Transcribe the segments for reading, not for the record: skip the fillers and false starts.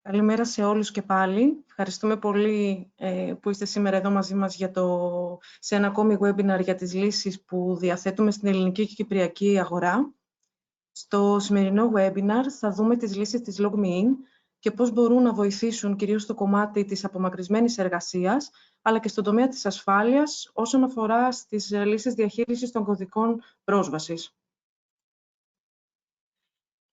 Καλημέρα σε όλους και πάλι. Ευχαριστούμε πολύ που είστε σήμερα εδώ μαζί μας σε ένα ακόμη webinar για τις λύσεις που διαθέτουμε στην ελληνική και κυπριακή αγορά. Στο σημερινό webinar θα δούμε τις λύσεις της LogMeIn και πώς μπορούν να βοηθήσουν κυρίως στο κομμάτι της απομακρυσμένης εργασίας, αλλά και στον τομέα της ασφάλειας όσον αφορά στις λύσεις διαχείρισης των κωδικών πρόσβασης.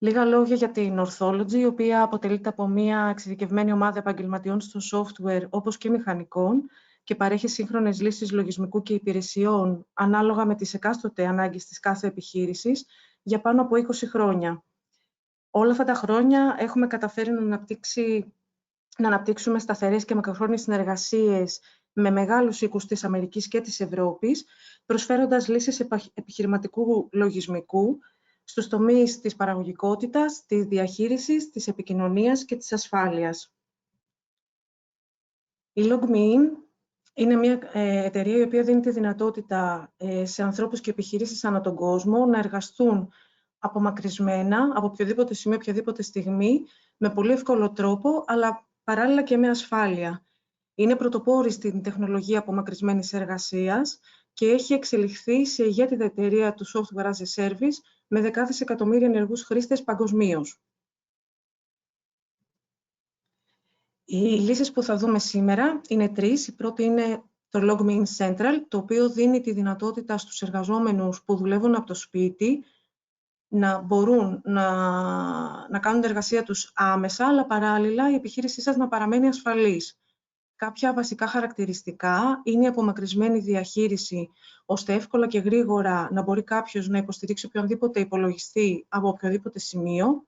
Λίγα λόγια για την Orthology, η οποία αποτελείται από μια εξειδικευμένη ομάδα επαγγελματιών στο software, όπως και μηχανικών, και παρέχει σύγχρονες λύσεις λογισμικού και υπηρεσιών, ανάλογα με τις εκάστοτε ανάγκες της κάθε επιχείρησης, για πάνω από 20 χρόνια. Όλα αυτά τα χρόνια έχουμε καταφέρει να αναπτύξουμε σταθερές και μακροχρόνιες συνεργασίες με μεγάλους οίκους της Αμερικής και της Ευρώπης, προσφέροντας λύσεις επιχειρηματικού λογισμικού, στους τομείς της παραγωγικότητας, της διαχείρισης, της επικοινωνίας και της ασφάλειας. Η LogMeIn είναι μια εταιρεία η οποία δίνει τη δυνατότητα σε ανθρώπους και επιχειρήσεις ανά τον κόσμο να εργαστούν απομακρυσμένα από οποιοδήποτε σημείο, οποιαδήποτε στιγμή, με πολύ εύκολο τρόπο, αλλά παράλληλα και με ασφάλεια. Είναι πρωτοπόρη στην τεχνολογία απομακρυσμένης εργασίας και έχει εξελιχθεί σε ηγέτιδα εταιρεία του Software as a Service με δεκάδες εκατομμύρια ενεργούς χρήστες παγκοσμίως. Οι λύσεις που θα δούμε σήμερα είναι τρεις. Η πρώτη είναι το LogMeIn Central, το οποίο δίνει τη δυνατότητα στους εργαζόμενους που δουλεύουν από το σπίτι να μπορούν να κάνουν την εργασία τους άμεσα, αλλά παράλληλα η επιχείρησή σας να παραμένει ασφαλής. Κάποια βασικά χαρακτηριστικά είναι η απομακρυσμένη διαχείριση, ώστε εύκολα και γρήγορα να μπορεί κάποιος να υποστηρίξει οποιονδήποτε υπολογιστή από οποιοδήποτε σημείο,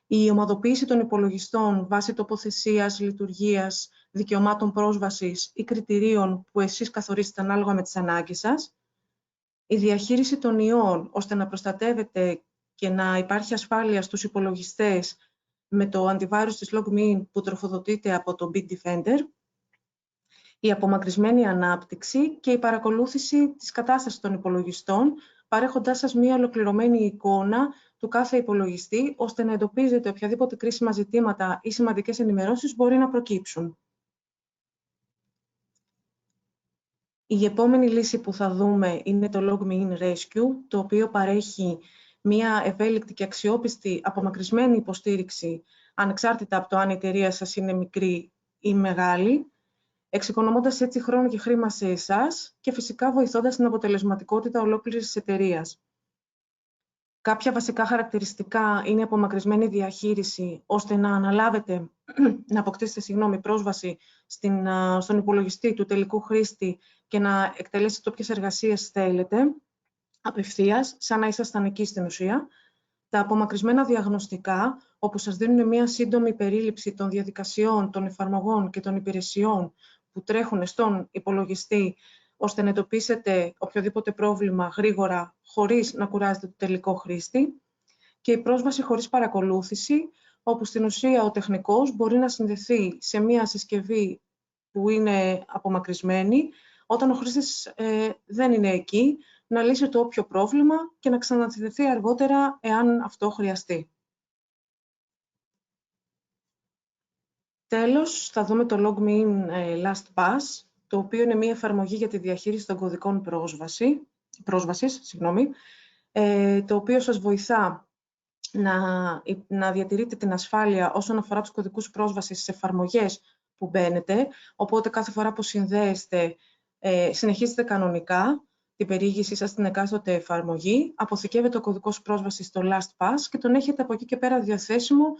η ομαδοποίηση των υπολογιστών βάσει τοποθεσίας, λειτουργίας, δικαιωμάτων πρόσβασης ή κριτηρίων που εσείς καθορίσετε ανάλογα με τις ανάγκες σας, η διαχείριση των ιών, ώστε να προστατεύετε και να υπάρχει ασφάλεια στους υπολογιστές με το αντιβάρους της LogMeIn που τροφοδοτείται από το Bitdefender, η απομακρυσμένη ανάπτυξη και η παρακολούθηση της κατάστασης των υπολογιστών, παρέχοντάς σας μία ολοκληρωμένη εικόνα του κάθε υπολογιστή, ώστε να εντοπίζετε οποιαδήποτε κρίσιμα ζητήματα ή σημαντικές ενημερώσεις μπορεί να προκύψουν. Η επόμενη λύση που θα δούμε είναι το LogMeIn Rescue, το οποίο παρέχει μία ευέλικτη και αξιόπιστη απομακρυσμένη υποστήριξη, ανεξάρτητα από το αν η εταιρεία σας είναι μικρή ή μεγάλη, εξοικονομώντας έτσι χρόνο και χρήμα σε εσάς και φυσικά βοηθώντας την αποτελεσματικότητα ολόκληρης της εταιρείας. Κάποια βασικά χαρακτηριστικά είναι η απομακρυσμένη διαχείριση, ώστε να αναλάβετε, να αποκτήσετε πρόσβαση στον υπολογιστή του τελικού χρήστη και να εκτελέσετε όποιες εργασίες θέλετε, απευθείας, σαν να ήσασταν εκεί στην ουσία. Τα απομακρυσμένα διαγνωστικά, όπου σας δίνουν μια σύντομη περίληψη των διαδικασιών, των εφαρμογών και των υπηρεσιών που τρέχουν στον υπολογιστή, ώστε να εντοπίσετε οποιοδήποτε πρόβλημα γρήγορα, χωρίς να κουράζετε το τελικό χρήστη. Και η πρόσβαση χωρίς παρακολούθηση, όπου στην ουσία ο τεχνικός μπορεί να συνδεθεί σε μια συσκευή που είναι απομακρυσμένη, όταν ο χρήστης δεν είναι εκεί, να λύσει το όποιο πρόβλημα και να ξανασυνδεθεί αργότερα, εάν αυτό χρειαστεί. Τέλος, θα δούμε το LogMeIn LastPass, το οποίο είναι μια εφαρμογή για τη διαχείριση των κωδικών πρόσβασης, το οποίο σας βοηθά να διατηρείτε την ασφάλεια όσον αφορά τους κωδικούς πρόσβασης στις εφαρμογές που μπαίνετε, οπότε κάθε φορά που συνδέεστε, συνεχίζετε κανονικά την περιήγησή σας στην εκάστοτε εφαρμογή, αποθηκεύετε ο κωδικός πρόσβασης στο LastPass και τον έχετε από εκεί και πέρα διαθέσιμο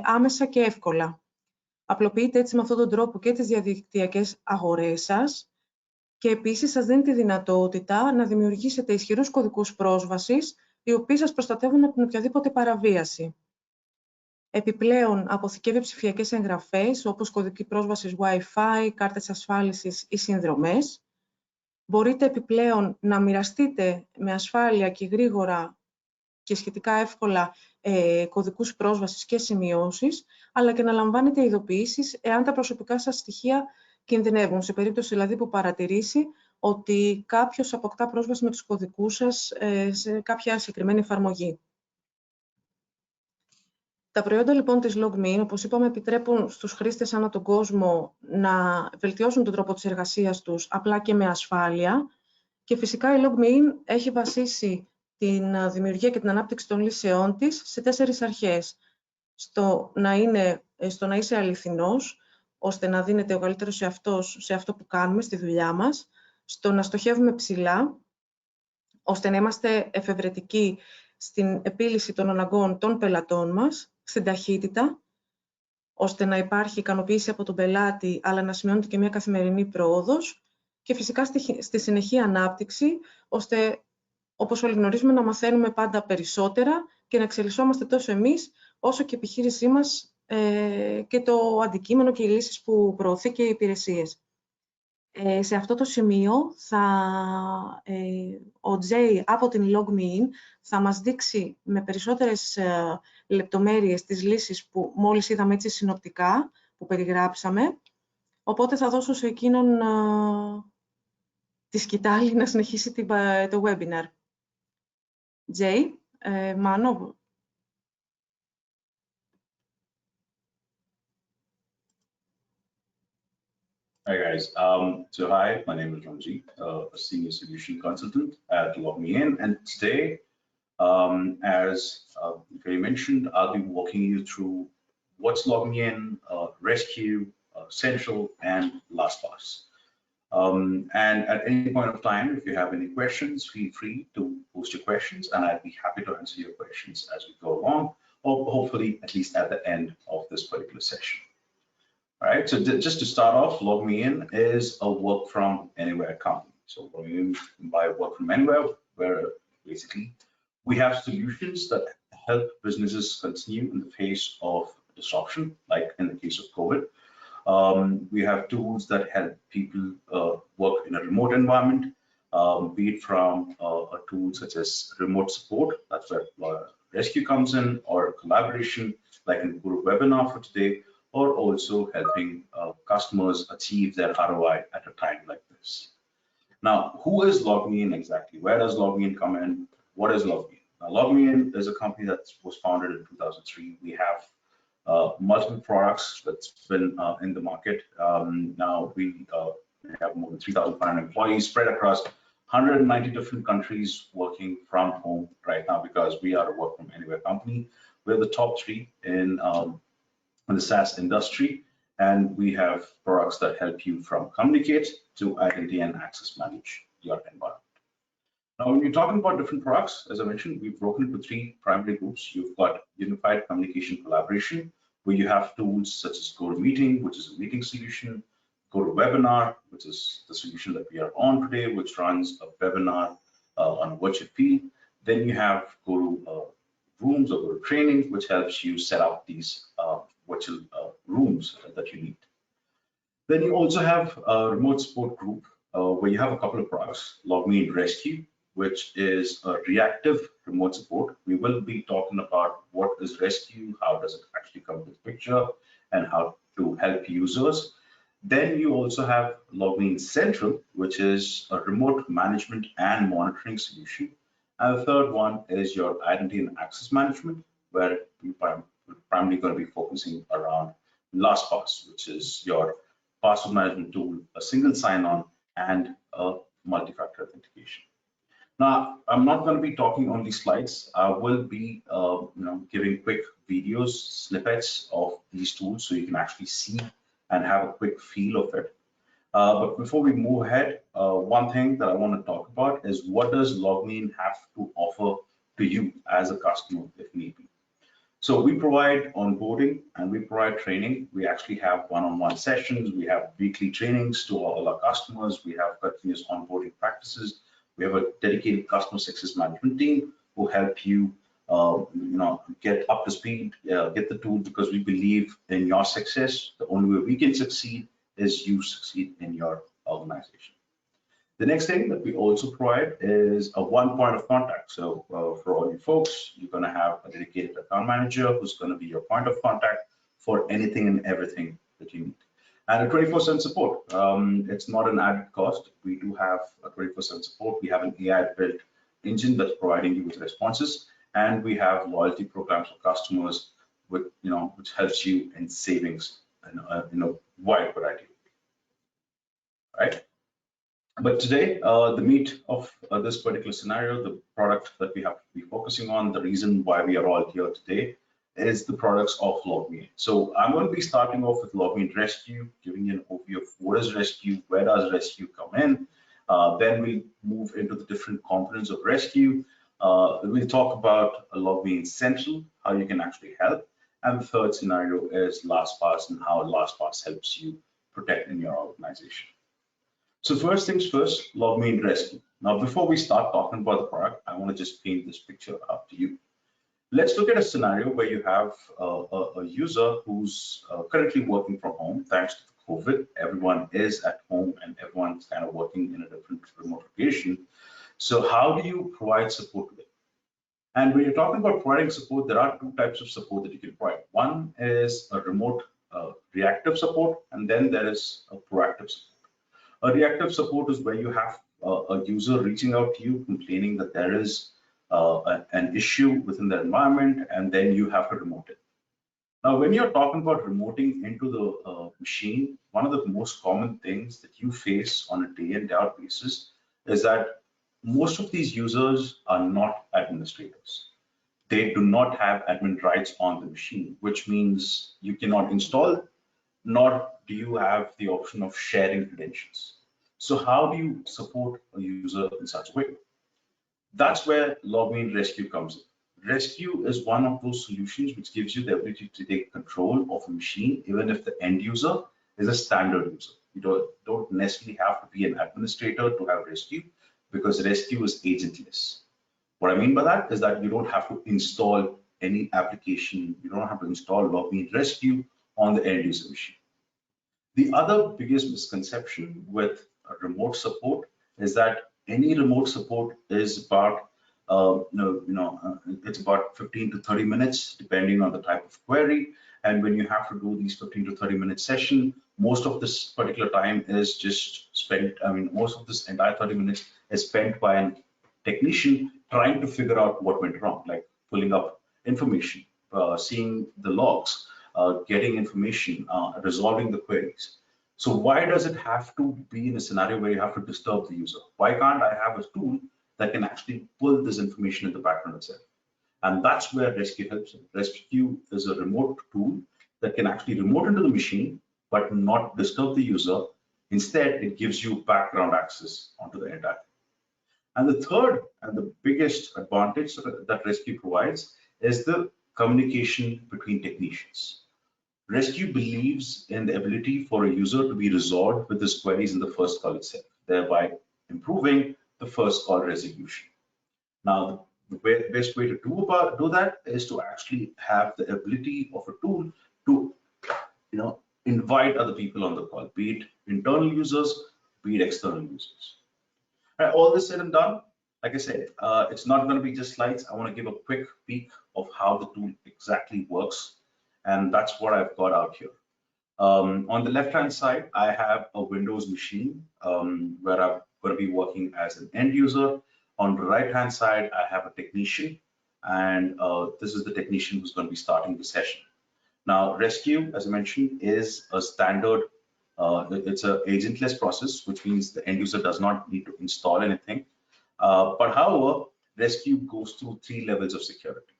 άμεσα και εύκολα. Απλοποιείτε έτσι με αυτόν τον τρόπο και τις διαδικτυακές αγορές σας και επίσης σας δίνει τη δυνατότητα να δημιουργήσετε ισχυρούς κωδικούς πρόσβασης, οι οποίοι σας προστατεύουν από την οποιαδήποτε παραβίαση. Επιπλέον, αποθηκεύει ψηφιακές εγγραφές, όπως κωδική πρόσβασης Wi-Fi, κάρτες ασφάλισης ή συνδρομές. Μπορείτε επιπλέον να μοιραστείτε με ασφάλεια και γρήγορα και σχετικά εύκολα κωδικούς πρόσβασης και σημειώσεις, αλλά και να λαμβάνετε ειδοποιήσεις εάν τα προσωπικά σας στοιχεία κινδυνεύουν, σε περίπτωση δηλαδή που παρατηρήσει ότι κάποιος αποκτά πρόσβαση με τους κωδικούς σας σε κάποια συγκεκριμένη εφαρμογή. Τα προϊόντα λοιπόν της LogMeIn, όπως είπαμε, επιτρέπουν στους χρήστες ανά τον κόσμο να βελτιώσουν τον τρόπο της εργασίας τους απλά και με ασφάλεια. Και φυσικά η LogMeIn έχει βασίσει την δημιουργία και την ανάπτυξη των λύσεών της σε 4 αρχές. Στο να είσαι αληθινός, ώστε να δίνεται ο καλύτερος εαυτός σε αυτό που κάνουμε, στη δουλειά μας, στο να στοχεύουμε ψηλά, ώστε να είμαστε εφευρετικοί στην επίλυση των αναγκών των πελατών μας, στην ταχύτητα, ώστε να υπάρχει ικανοποίηση από τον πελάτη, αλλά να σημειώνεται και μια καθημερινή πρόοδος, και φυσικά στη συνεχή ανάπτυξη, ώστε, όπως όλοι γνωρίζουμε, να μαθαίνουμε πάντα περισσότερα και να εξελισσόμαστε τόσο εμείς, όσο και η επιχείρησή μας και το αντικείμενο και οι λύσεις που προωθεί και οι υπηρεσίες. Σε αυτό το σημείο ο Jay από την LogMeIn θα μας δείξει με περισσότερες λεπτομέρειες τις λύσεις που μόλις είδαμε έτσι συνοπτικά, που περιγράψαμε. Οπότε θα δώσω σε εκείνον τη σκητάλη να συνεχίσει το webinar. Jay, Μάνο. Hi guys, hi, my name is Ramji, a senior solution consultant at LogMeIn, and today, as Gary mentioned, I'll be walking you through what's LogMeIn, Rescue, Central, and LastPass. And at any point of time, if you have any questions, feel free to post your questions, and I'd be happy to answer your questions as we go along, or hopefully at least at the end of this particular session. All right, so just to start off, LogMeIn is a work from anywhere company. So what we mean by work from anywhere, where basically we have solutions that help businesses continue in the face of disruption, like in the case of COVID. We have tools that help people work in a remote environment, be it from a tool such as remote support, that's where Rescue comes in, or collaboration, like in the webinar for today, or also helping customers achieve their ROI at a time like this. Now, who is LogMeIn exactly? Where does LogMeIn come in? What is LogMeIn? Now, LogMeIn is a company that was founded in 2003. We have multiple products that's been in the market. Now we have more than 3,500 employees spread across 190 different countries, working from home right now because we are a work from anywhere company. We're the top 3 in the SaaS industry, and we have products that help you from communicate to identity and access manage your environment. Now, when you're talking about different products, as I mentioned, we've broken into 3 primary groups. You've got unified communication collaboration, where you have tools such as GoToMeeting, which is a meeting solution, GoToWebinar, which is the solution that we are on today, which runs a webinar on a virtual field. Then you have GoToRooms or GoToTraining, which helps you set up these virtual rooms that you need. Then you also have a remote support group where you have a couple of products, LogMeIn Rescue, which is a reactive remote support. We will be talking about what is Rescue, how does it actually come to the picture, and how to help users. Then you also have LogMeIn Central, which is a remote management and monitoring solution. And the third one is your identity and access management, where we're primarily going to be focusing around LastPass, which is your password management tool, a single sign-on, and a multi-factor authentication. Now, I'm not going to be talking on these slides. I will be giving quick videos, snippets of these tools so you can actually see and have a quick feel of it. But before we move ahead, one thing that I want to talk about is what does LogMeIn have to offer to you as a customer if need be. So we provide onboarding and we provide training. We actually have one-on-one sessions. We have weekly trainings to all our customers. We have continuous onboarding practices. We have a dedicated customer success management team who help you, get up to speed, get the tool, because we believe in your success. The only way we can succeed is you succeed in your organization. The next thing that we also provide is a one point of contact. So for all you folks, you're going to have a dedicated account manager who's going to be your point of contact for anything and everything that you need. And a 24/7 support. It's not an added cost. We do have a 24/7 support. We have an AI built engine that's providing you with responses, and we have loyalty programs for customers which helps you in savings in a wide variety, right? But today, the meat of this particular scenario, the product that we have to be focusing on, the reason why we are all here today is the products of LogMeIn. So I'm going to be starting off with LogMeIn Rescue, giving you an overview of what is Rescue, where does Rescue come in. Then we move into the different components of Rescue. We'll talk about LogMeIn Central, how you can actually help. And the third scenario is LastPass and how LastPass helps you protect in your organization. So first things first, LogMeIn Rescue. Now, before we start talking about the product, I want to just paint this picture up to you. Let's look at a scenario where you have a user who's currently working from home. Thanks to COVID, everyone is at home and everyone's kind of working in a different remote location. So how do you provide support to them? And when you're talking about providing support, there are two types of support that you can provide. One is a remote reactive support, and then there is a proactive support. A reactive support is where you have a user reaching out to you complaining that there is an issue within the environment, and then you have to remote it. Now, when you're talking about remoting into the machine, one of the most common things that you face on a day in, day out basis is that most of these users are not administrators. They do not have admin rights on the machine, which means you cannot install, nor do you have the option of sharing credentials. So how do you support a user in such a way? That's where LogMeIn Rescue comes in. Rescue is one of those solutions which gives you the ability to take control of a machine, even if the end user is a standard user. You don't necessarily have to be an administrator to have Rescue, because Rescue is agentless. What I mean by that is that you don't have to install any application. You don't have to install LogMeIn Rescue on the end user machine. The other biggest misconception with remote support is that any remote support is about it's about 15 to 30 minutes depending on the type of query. And when you have to do these 15 to 30 minute session, most of this particular time is just spent. Most of this entire 30 minutes is spent by a technician trying to figure out what went wrong, like pulling up information, seeing the logs, getting information, resolving the queries. So why does it have to be in a scenario where you have to disturb the user? Why can't I have a tool that can actually pull this information in the background itself? And that's where Rescue helps. Rescue is a remote tool that can actually remote into the machine, but not disturb the user. Instead, it gives you background access onto the entire thing. And the third and the biggest advantage that Rescue provides is the communication between technicians. Rescue believes in the ability for a user to be resolved with his queries in the first call itself, thereby improving the first call resolution. Now, the best way to do that is to actually have the ability of a tool to invite other people on the call, be it internal users, be it external users. All this said and done, like I said, it's not going to be just slides. I want to give a quick peek of how the tool exactly works. And that's what I've got out here. On the left-hand side, I have a Windows machine where I'm going to be working as an end user. On the right-hand side, I have a technician, and this is the technician who's going to be starting the session. Now, Rescue, as I mentioned, is a standard. It's an agentless process, which means the end user does not need to install anything. But however, Rescue goes through 3 levels of security.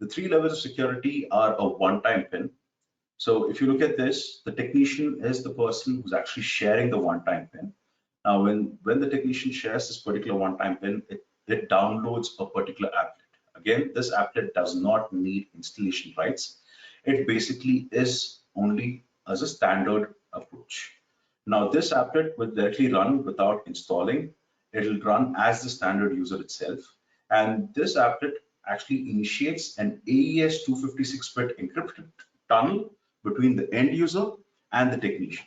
The 3 levels of security are a one-time PIN. So if you look at this, the technician is the person who's actually sharing the one-time PIN. Now, when the technician shares this particular one-time PIN, it downloads a particular applet. Again, this applet does not need installation rights. It basically is only as a standard approach. Now, this applet will directly run without installing. It'll run as the standard user itself. And this applet actually initiates an AES 256-bit encrypted tunnel between the end user and the technician.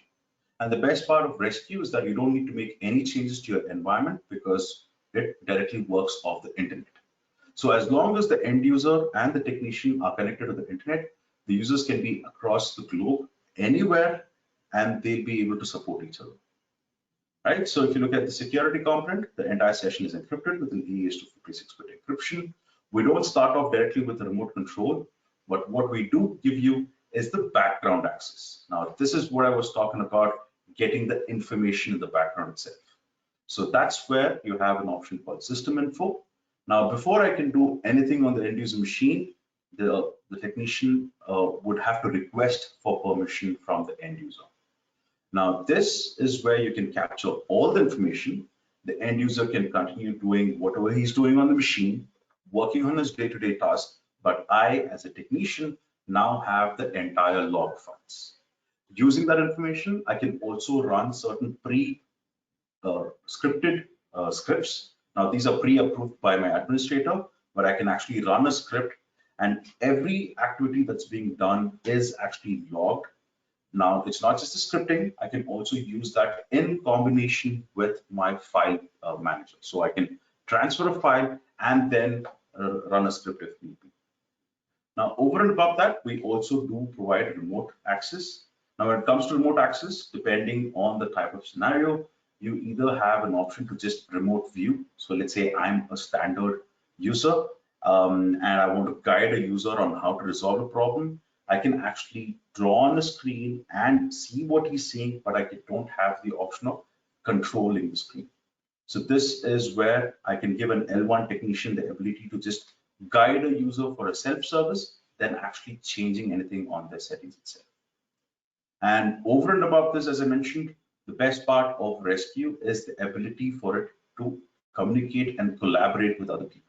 And the best part of Rescue is that you don't need to make any changes to your environment because it directly works off the internet. So as long as the end user and the technician are connected to the internet, the users can be across the globe, anywhere, and they'll be able to support each other. Right? So if you look at the security component, the entire session is encrypted with an AES 256-bit encryption. We don't start off directly with the remote control. but what we do give you is the background access. Now, this is what I was talking about, getting the information in the background itself. So that's where you have an option called system info. Now, before I can do anything on the end user machine, the technician would have to request for permission from the end user. Now, this is where you can capture all the information. The end user can continue doing whatever he's doing on the machine, working on his day-to-day tasks, but I, as a technician, now have the entire log files. Using that information, I can also run certain scripted scripts. Now, these are pre-approved by my administrator, but I can actually run a script, and every activity that's being done is actually logged. Now, it's not just the scripting, I can also use that in combination with my file manager. So I can transfer a file and then run a script if need be. Now, over and above that, we also do provide remote access. Now, when it comes to remote access, depending on the type of scenario, you either have an option to just remote view. So let's say I'm a standard user and I want to guide a user on how to resolve a problem. I can actually draw on the screen and see what he's seeing, but I don't have the option of controlling the screen. So this is where I can give an L1 technician the ability to just guide a user for a self-service than actually changing anything on their settings itself. And over and above this, as I mentioned, the best part of Rescue is the ability for it to communicate and collaborate with other people.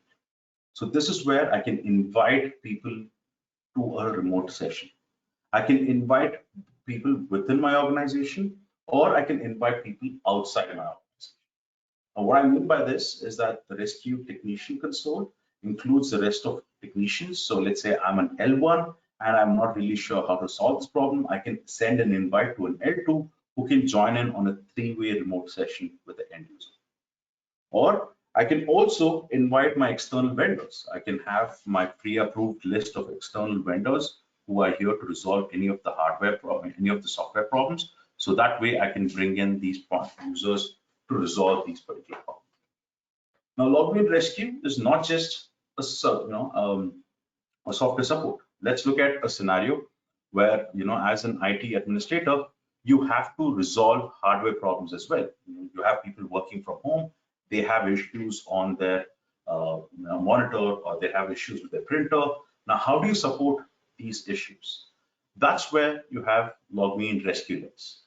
So this is where I can invite people to a remote session. I can invite people within my organization, or I can invite people outside my organization. Now, what I mean by this is that the Rescue Technician console includes the rest of technicians. So let's say I'm an L1 and I'm not really sure how to solve this problem. I can send an invite to an L2 who can join in on a three-way remote session with the end user. Or I can also invite my external vendors. I can have my pre-approved list of external vendors who are here to resolve any of the hardware problem, any of the software problems. So that way I can bring in these users to resolve these particular problems. Now, LogMeIn Rescue is not just a software support. Let's look at a scenario where, as an IT administrator, you have to resolve hardware problems as well. You have people working from home. They have issues on their monitor, or they have issues with their printer. Now, how do you support these issues? That's where you have LogMeIn Rescue Links.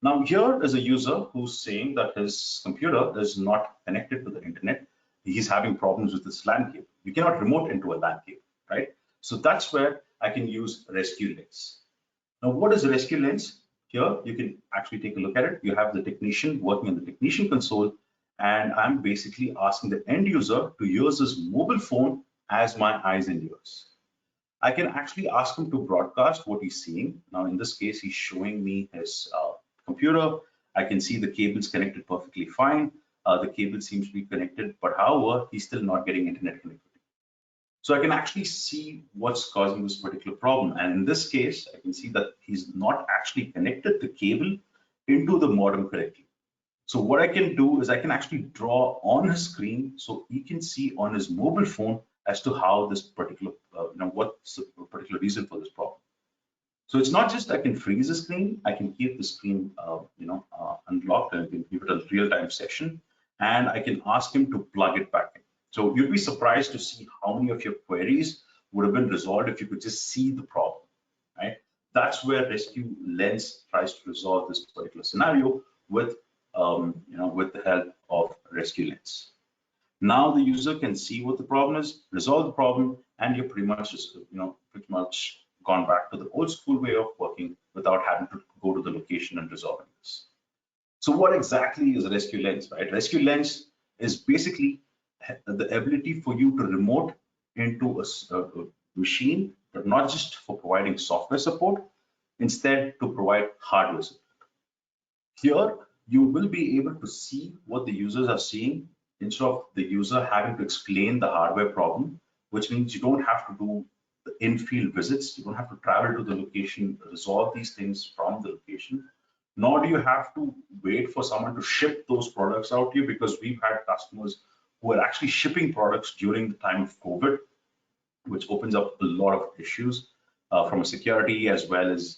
Now, here is a user who's saying that his computer is not connected to the internet. He's having problems with his LAN cable. You cannot remote into a LAN cable, right? So that's where I can use Rescue Links. Now, what is Rescue Links? Here, you can actually take a look at it. You have the technician working on the technician console, and I'm basically asking the end user to use his mobile phone as my eyes and ears. I can actually ask him to broadcast what he's seeing. Now, in this case, he's showing me his computer. I can see the cables connected perfectly fine. The cable seems to be connected, but however, he's still not getting internet connectivity. So I can actually see what's causing this particular problem. And in this case, I can see that he's not actually connected the cable into the modem correctly. So what I can do is I can actually draw on his screen so he can see on his mobile phone as to how this particular, what's the particular reason for this problem. So it's not just I can freeze the screen, I can keep the screen, unlocked, and I can give it a real-time session, and I can ask him to plug it back in. So you'd be surprised to see how many of your queries would have been resolved if you could just see the problem, right? That's where Rescue Lens tries to resolve this particular scenario with the help of Rescue Lens. Now the user can see what the problem is, resolve the problem, and you're pretty much gone back to the old school way of working without having to go to the location and resolving this. So what exactly is Rescue Lens, right? Rescue Lens is basically the ability for you to remote into a machine, but not just for providing software support, instead to provide hardware support. Here, you will be able to see what the users are seeing instead of the user having to explain the hardware problem, which means you don't have to do the in-field visits. You don't have to travel to the location, resolve these things from the location, nor do you have to wait for someone to ship those products out to you, because we've had customers who are actually shipping products during the time of COVID, which opens up a lot of issues from a security as well as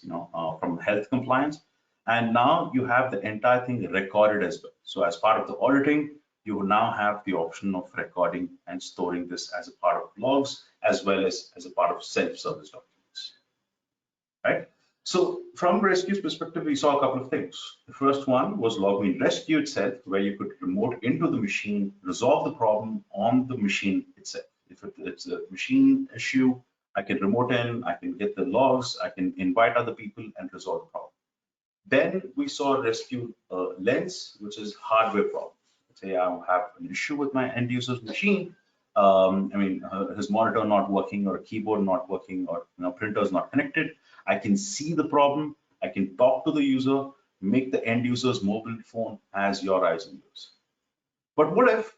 from health compliance. And now you have the entire thing recorded as well. So as part of the auditing, you will now have the option of recording and storing this as a part of logs as well as a part of self-service documents, right? So from Rescue's perspective, we saw a couple of things. The first one was LogMeIn Rescue itself, where you could remote into the machine, resolve the problem on the machine itself. If it's a machine issue, I can remote in, I can get the logs, I can invite other people and resolve the problem. Then we saw Rescue Lens, which is hardware problem. Let's say I have an issue with my end user's machine. His monitor not working, or a keyboard not working, or printer's not connected. I can see the problem. I can talk to the user, make the end user's mobile phone as your eyes and ears. But what if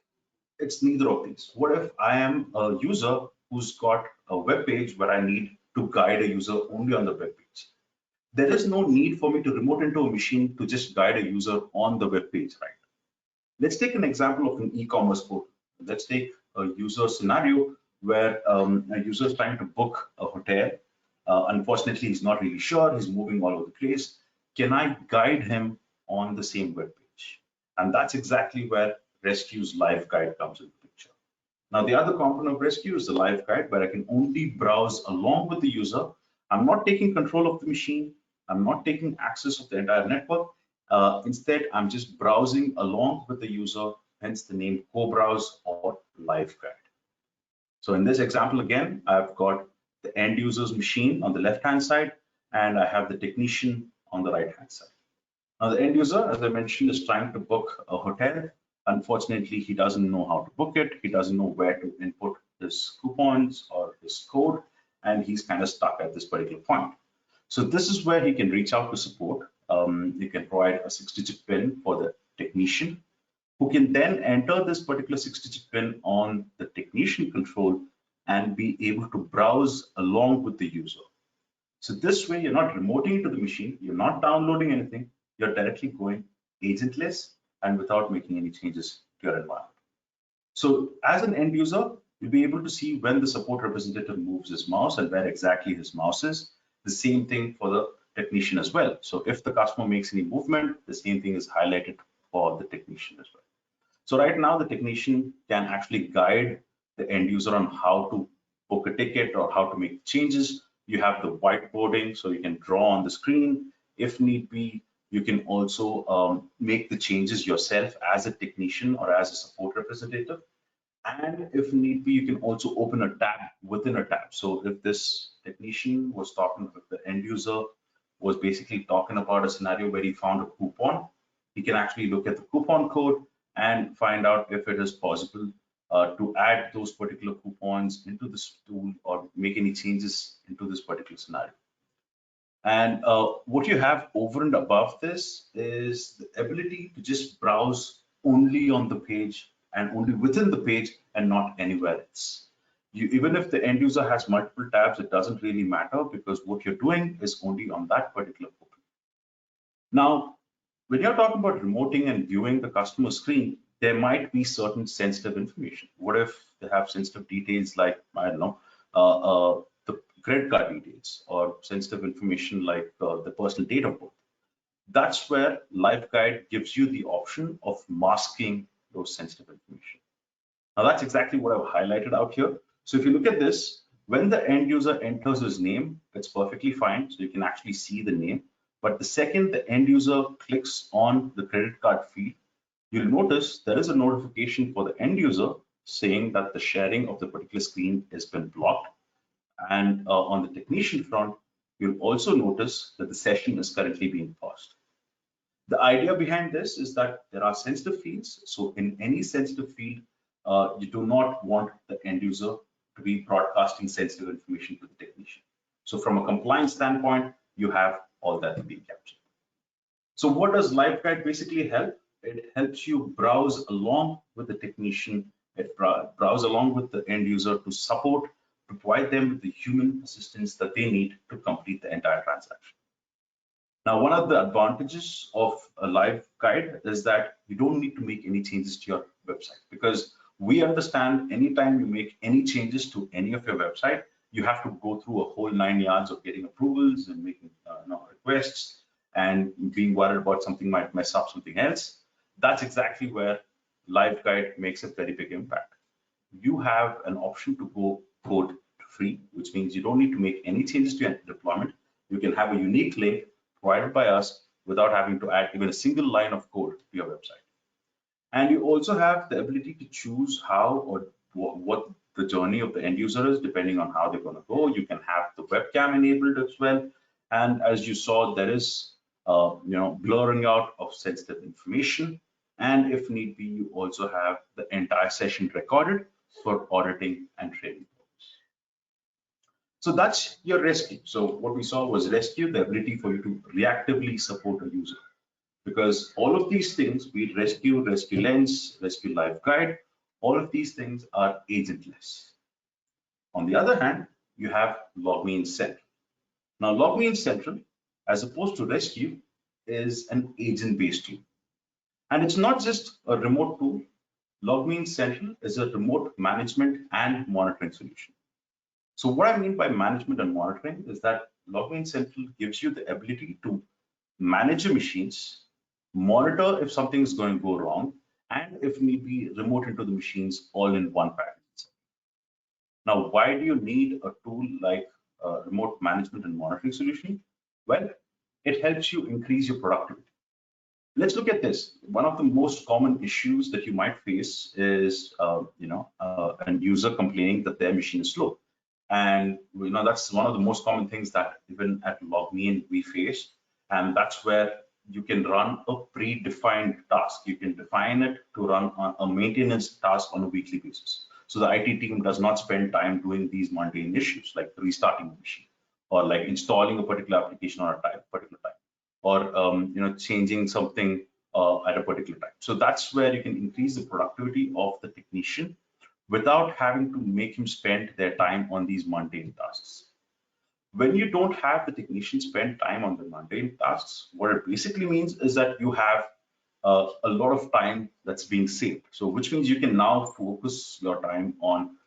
it's neither of these? What if I am a user who's got a web page where I need to guide a user only on the web page? There is no need for me to remote into a machine to just guide a user on the web page, right? Let's take an example of an e-commerce portal. Let's take a user scenario where a user is trying to book a hotel. Unfortunately, he's not really sure. He's moving all over the place. Can I guide him on the same web page? And that's exactly where Rescue's live guide comes into the picture. Now, the other component of Rescue is the live guide, where I can only browse along with the user. I'm not taking control of the machine. I'm not taking access of the entire network. Instead, I'm just browsing along with the user, hence the name co-browse or live guide. So in this example, again, I've got the end user's machine on the left-hand side, and I have the technician on the right-hand side. Now, the end user, as I mentioned, is trying to book a hotel. Unfortunately, he doesn't know how to book it. He doesn't know where to input his coupons or his code, and he's kind of stuck at this particular point. So this is where he can reach out to support. You can provide a 6-digit PIN for the technician, who can then enter this particular 6-digit PIN on the technician control and be able to browse along with the user. So this way, you're not remoting into the machine, you're not downloading anything, you're directly going agentless and without making any changes to your environment. So as an end user, you'll be able to see when the support representative moves his mouse and where exactly his mouse is. The same thing for the technician as well. So if the customer makes any movement, the same thing is highlighted for the technician as well. So right now, the technician can actually guide the end user on how to book a ticket or how to make changes. You have the whiteboarding, so you can draw on the screen. If need be, you can also make the changes yourself as a technician or as a support representative. And if need be, you can also open a tab within a tab. So if this technician was talking with the end user, was basically talking about a scenario where he found a coupon, he can actually look at the coupon code and find out if it is possible to add those particular coupons into this tool or make any changes into this particular scenario. And what you have over and above this is the ability to just browse only on the page and only within the page and not anywhere else. Even if the end user has multiple tabs, it doesn't really matter because what you're doing is only on that particular portal. Now, when you're talking about remoting and viewing the customer screen, there might be certain sensitive information. What if they have sensitive details like, I don't know, the credit card details or sensitive information like the personal date of birth? That's where Live Guide gives you the option of masking those sensitive information. Now that's exactly what I've highlighted out here. So if you look at this, when the end user enters his name, it's perfectly fine. So you can actually see the name. But the second the end user clicks on the credit card field, you'll notice there is a notification for the end user saying that the sharing of the particular screen has been blocked. And on the technician front, you'll also notice that the session is currently being paused. The idea behind this is that there are sensitive fields. So in any sensitive field, you do not want the end user to be broadcasting sensitive information to the technician. So from a compliance standpoint, you have all that being captured. So what does Live Guide basically help? It helps you browse along with the technician, browse along with the end user to support, to provide them with the human assistance that they need to complete the entire transaction. Now, one of the advantages of a Live Guide is that you don't need to make any changes to your website, because We understand anytime you make any changes to any of your website, you have to go through a whole 9 yards of getting approvals and making requests and being worried about something might mess up something else. That's exactly where Live Guide makes a very big impact. You have an option to go code free, which means you don't need to make any changes to your deployment. You can have a unique link provided by us without having to add even a single line of code to your website. And you also have the ability to choose how or what the journey of the end user is, depending on how they're going to go. You can have the webcam enabled as well. And as you saw, there is blurring out of sensitive information. And if need be, you also have the entire session recorded for auditing and training. So that's your rescue. So what we saw was rescue, the ability for you to reactively support a user. Because all of these things, be it rescue, rescue lens, rescue live guide, all of these things are agentless. On the other hand, you have LogMeIn Central. Now, LogMeIn Central, as opposed to rescue, is an agent-based tool. And it's not just a remote tool. LogMeIn Central is a remote management and monitoring solution. So what I mean by management and monitoring is that LogMeIn Central gives you the ability to manage your machines, monitor if something is going to go wrong, and if need be, remote into the machines all in one package. Now, why do you need a tool like a remote management and monitoring solution? Well, it helps you increase your productivity. Let's look at this. One of the most common issues that you might face is, an user complaining that their machine is slow. And that's one of the most common things that even at LogMeIn we face. And that's where you can run a predefined task. You can define it to run on a maintenance task on a weekly basis. So the IT team does not spend time doing these mundane issues like restarting the machine or like installing a particular application on a particular time or changing something at a particular time. So that's where you can increase the productivity of the technician without having to make him spend their time on these mundane tasks. When you don't have the technician spend time on the mundane tasks, what it basically means is that you have a lot of time that's being saved. So which means you can now focus your time on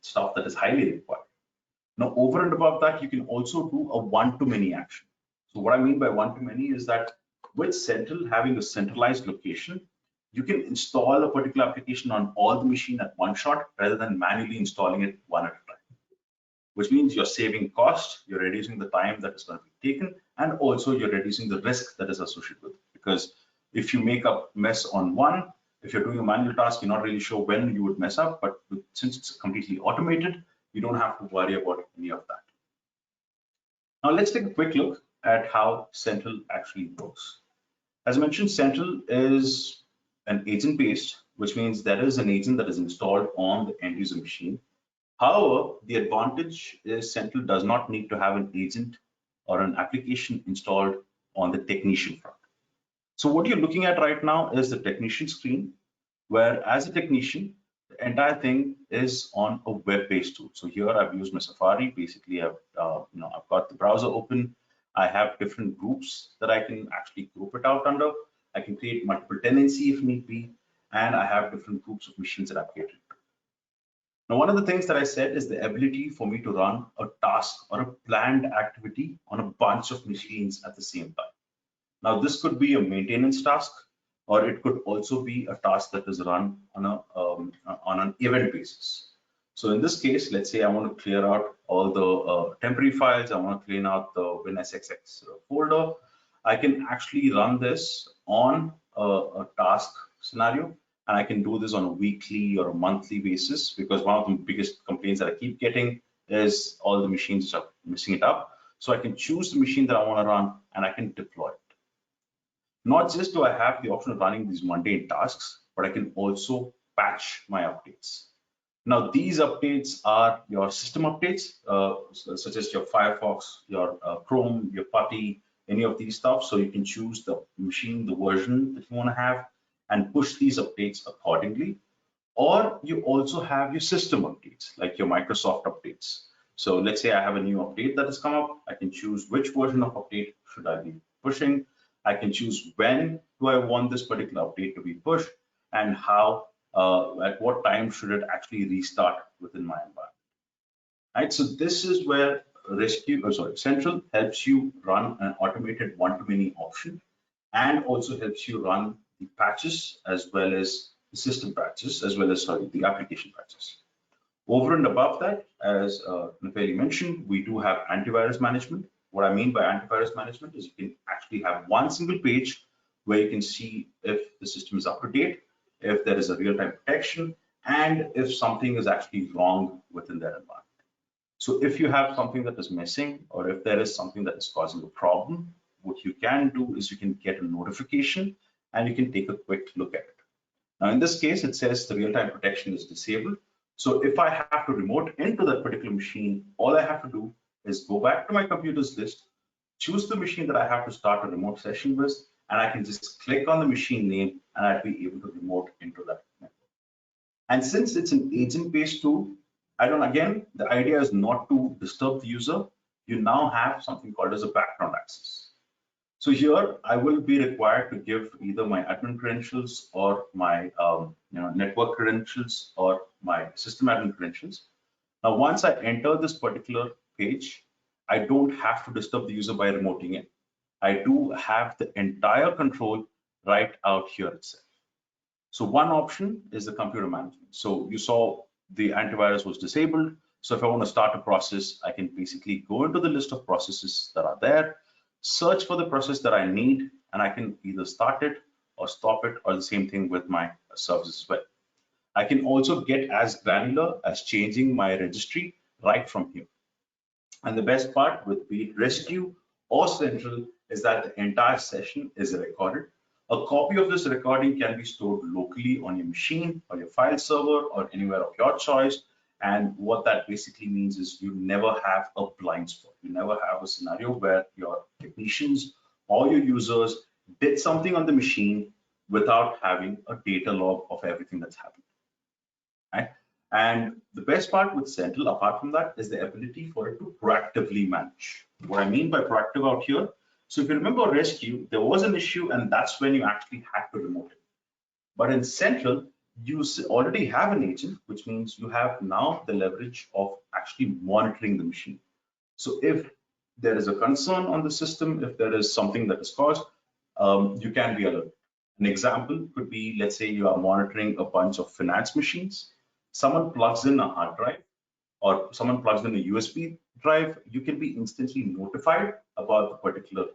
stuff that is highly required. Now, over and above that, you can also do a one-to-many action. So what I mean by one-to-many is that with Central having a centralized location, you can install a particular application on all the machine at one shot rather than manually installing it one at a time. Which means you're saving cost, you're reducing the time that is going to be taken, and also you're reducing the risk that is associated with it. Because if you make a mess on one, if you're doing a manual task, you're not really sure when you would mess up, but since it's completely automated, you don't have to worry about any of that. Now let's take a quick look at how Central actually works. As I mentioned, Central is an agent-based, which means there is an agent that is installed on the end user machine. However, the advantage is Central does not need to have an agent or an application installed on the technician front. So what you're looking at right now is the technician screen, where as a technician, the entire thing is on a web-based tool. So here I've used my Safari. Basically, I've got the browser open. I have different groups that I can actually group it out under. I can create multiple tenancy if need be, and I have different groups of machines that I've created. Now, one of the things that I said is the ability for me to run a task or a planned activity on a bunch of machines at the same time. Now, this could be a maintenance task, or it could also be a task that is run on an event basis. So in this case, let's say I want to clear out all the temporary files. I want to clean out the WinSXX folder. I can actually run this on a task scenario. And I can do this on a weekly or a monthly basis, because one of the biggest complaints that I keep getting is all the machines are messing it up. So I can choose the machine that I want to run and I can deploy it. Not just do I have the option of running these mundane tasks, but I can also patch my updates. Now, these updates are your system updates, such as your Firefox, your Chrome, your PuTTY, any of these stuff. So you can choose the machine, the version that you want to have, and push these updates accordingly. Or you also have your system updates, like your Microsoft updates. So let's say I have a new update that has come up. I can choose which version of update should I be pushing. I can choose when do I want this particular update to be pushed and how at what time should it actually restart within my environment. Right, so this is where Central helps you run an automated one-to-many option, and also helps you run the patches as well as the system patches, as well as the application patches. Over and above that, as Nefeli mentioned, we do have antivirus management. What I mean by antivirus management is you can actually have one single page where you can see if the system is up to date, if there is a real-time protection, and if something is actually wrong within that environment. So if you have something that is missing, or if there is something that is causing a problem, what you can do is you can get a notification and you can take a quick look at it. Now, in this case, it says the real-time protection is disabled. So if I have to remote into that particular machine, all I have to do is go back to my computers list, choose the machine that I have to start a remote session with, and I can just click on the machine name and I'd be able to remote into that network. And since it's an agent-based tool, again, the idea is not to disturb the user. You now have something called as a background access. So here I will be required to give either my admin credentials or my network credentials or my system admin credentials. Now, once I enter this particular page, I don't have to disturb the user by remoting in. I do have the entire control right out here itself. So one option is the computer management. So you saw the antivirus was disabled. So if I want to start a process, I can basically go into the list of processes that are there, search for the process that I need, and I can either start it or stop it, or the same thing with my services as well. I can also get as granular as changing my registry right from here. And the best part with be it Rescue or Central is that the entire session is recorded. A copy of this recording can be stored locally on your machine or your file server or anywhere of your choice. And what that basically means is you never have a blind spot. You never have a scenario where your technicians or your users did something on the machine without having a data log of everything that's happened. Right? And the best part with Central, apart from that, is the ability for it to proactively manage. What I mean by proactive out here, so if you remember Rescue, there was an issue and that's when you actually had to remote it. But in Central, you already have an agent, which means you have now the leverage of actually monitoring the machine. So if there is a concern on the system, if there is something that is caused, you can be alerted. An example could be, let's say you are monitoring a bunch of finance machines. Someone plugs in a hard drive or someone plugs in a USB drive, you can be instantly notified about the particular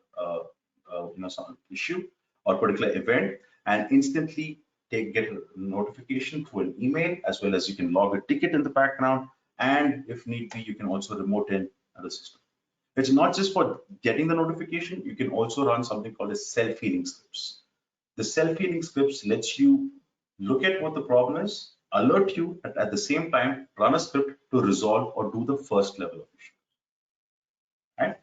some issue or particular event, and instantly get a notification through an email, as well as you can log a ticket in the background, and if need be, you can also remote in the system. It's not just for getting the notification, you can also run something called as self-healing scripts. The self-healing scripts lets you look at what the problem is, alert you, and at the same time run a script to resolve or do the first level of issue. Right?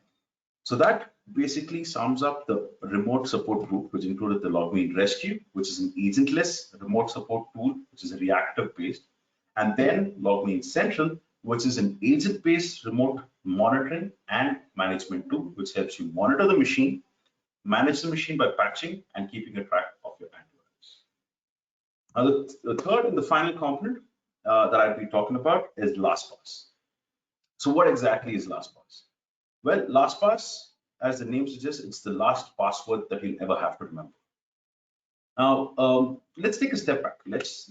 So that basically sums up the remote support group, which included the LogMeIn Rescue, which is an agentless remote support tool, which is reactive based, and then LogMeIn Central, which is an agent-based remote monitoring and management tool, which helps you monitor the machine, manage the machine by patching and keeping a track of your antivirus. Now, the third and the final component that I'll be talking about is LastPass. So what exactly is LastPass? Well, LastPass, as the name suggests, it's the last password that you'll ever have to remember. Now, let's take a step back. Let's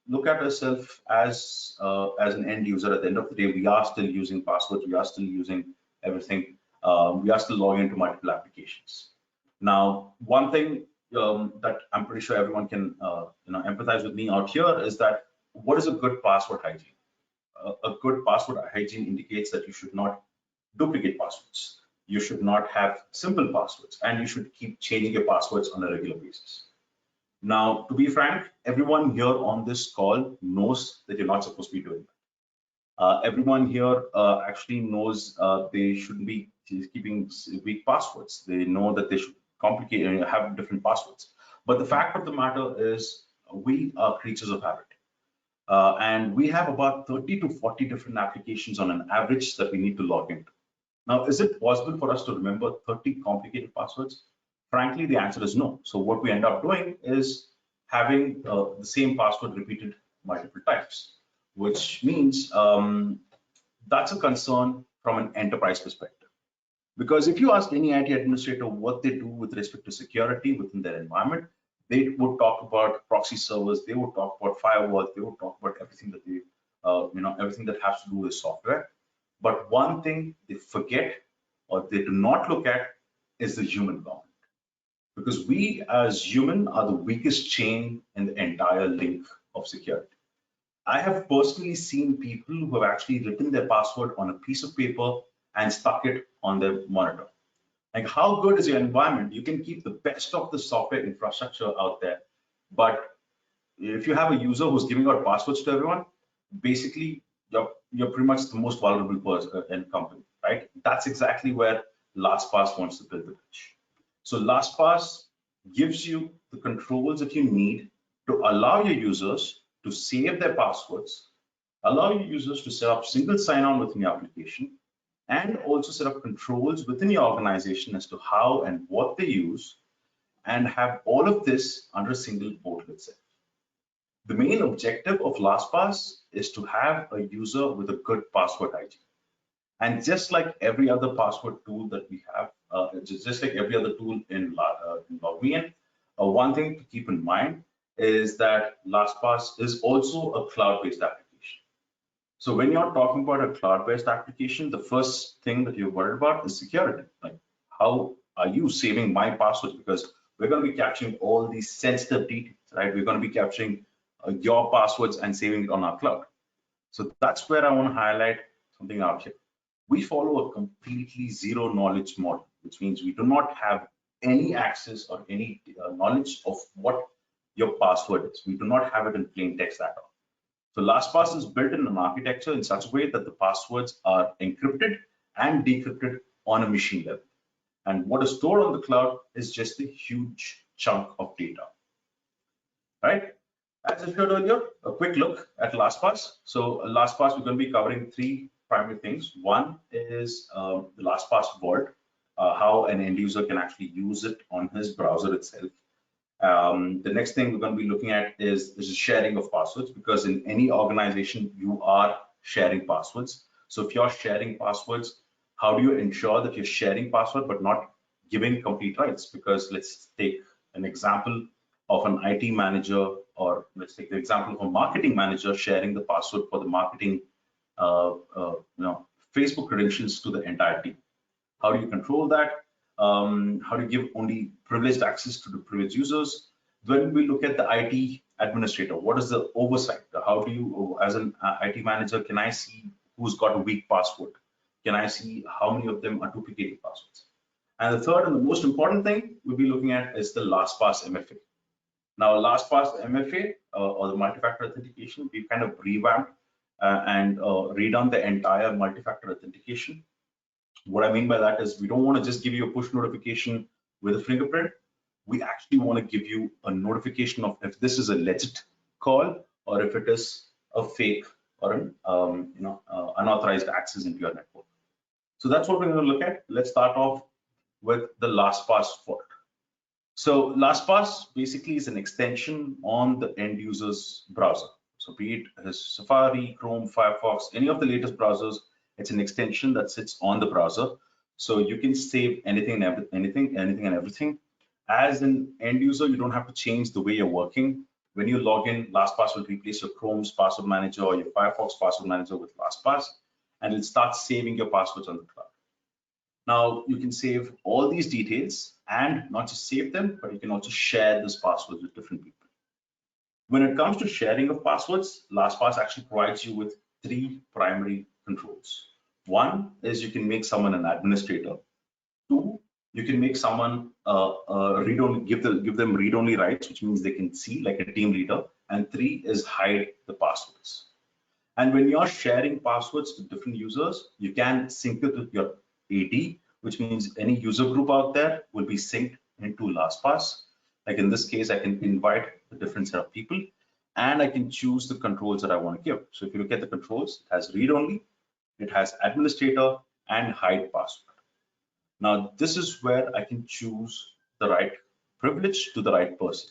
look at ourselves as an end user. At the end of the day, we are still using passwords. We are still using everything. We are still logging into multiple applications. Now, one thing that I'm pretty sure everyone can empathize with me out here is that what is a good password hygiene? A good password hygiene indicates that you should not duplicate passwords. You should not have simple passwords, and you should keep changing your passwords on a regular basis. Now, to be frank, everyone here on this call knows that you're not supposed to be doing that. Everyone here actually knows they shouldn't be keeping weak passwords. They know that they should complicate and have different passwords. But the fact of the matter is, we are creatures of habit. And we have about 30 to 40 different applications on an average that we need to log into. Now, is it possible for us to remember 30 complicated passwords? Frankly, the answer is no. So what we end up doing is having the same password repeated multiple times, which means that's a concern from an enterprise perspective. Because if you ask any IT administrator what they do with respect to security within their environment, they would talk about proxy servers, they would talk about firewalls, they would talk about everything that they, everything that has to do with software. But one thing they forget or they do not look at is the human component. Because we as human are the weakest chain in the entire link of security. I have personally seen people who have actually written their password on a piece of paper and stuck it on their monitor. Like, how good is your environment? You can keep the best of the software infrastructure out there, but if you have a user who's giving out passwords to everyone, basically you're pretty much the most vulnerable person in company, right? That's exactly where LastPass wants to build the bridge. So LastPass gives you the controls that you need to allow your users to save their passwords, allow your users to set up single sign-on within your application, and also set up controls within your organization as to how and what they use, and have all of this under a single portal itself. The main objective of LastPass is to have a user with a good password hygiene. And just like every other password tool that we have, just like every other tool in LogMeIn, one thing to keep in mind is that LastPass is also a cloud-based application. So when you're talking about a cloud-based application, the first thing that you're worried about is security. Like, how are you saving my passwords? Because we're going to be capturing all these sensitive details, right? We're going to be capturing your passwords and saving it on our cloud. So that's where I want to highlight something out here. We follow a completely zero knowledge model, which means we do not have any access or any knowledge of what your password is. We do not have it in plain text at all. So LastPass is built in an architecture in such a way that the passwords are encrypted and decrypted on a machine level. And what is stored on the cloud is just a huge chunk of data, right? As I showed earlier, a quick look at LastPass. So LastPass, we're going to be covering three primary things. One is the LastPass Vault, how an end user can actually use it on his browser itself. The next thing we're going to be looking at is the sharing of passwords, because in any organization, you are sharing passwords. So if you're sharing passwords, how do you ensure that you're sharing password but not giving complete rights? Because let's take an example of an IT manager, or let's take the example of a marketing manager sharing the password for the marketing Facebook credentials to the entire team. How do you control that? How do you give only privileged access to the privileged users? When we look at the IT administrator, what is the oversight? How do you, as an IT manager, can I see who's got a weak password? Can I see how many of them are duplicating passwords? And the third and the most important thing we'll be looking at is the LastPass MFA. Now, LastPass MFA or the multi-factor authentication, we've kind of revamped and redone the entire multi-factor authentication. What I mean by that is we don't want to just give you a push notification with a fingerprint. We actually want to give you a notification of if this is a legit call or if it is a fake or an unauthorized access into your network. So that's what we're going to look at. Let's start off with the LastPass Vault. So LastPass basically is an extension on the end user's browser. So be it his Safari, Chrome, Firefox, any of the latest browsers, it's an extension that sits on the browser. So you can save anything and everything. As an end user, you don't have to change the way you're working. When you log in, LastPass will replace your Chrome's password manager or your Firefox password manager with LastPass, and it'll start saving your passwords on the cloud. Now you can save all these details and not just save them, but you can also share those passwords with different people. When it comes to sharing of passwords, LastPass actually provides you with three primary controls. One is you can make someone an administrator. Two, you can make someone read-only, give them read-only rights, which means they can see like a team leader. And three is hide the passwords. And when you're sharing passwords to different users, you can sync it with your AD, which means any user group out there will be synced into LastPass. Like in this case, I can invite a different set of people and I can choose the controls that I want to give. So if you look at the controls, it has read only, it has administrator and hide password. Now, this is where I can choose the right privilege to the right person.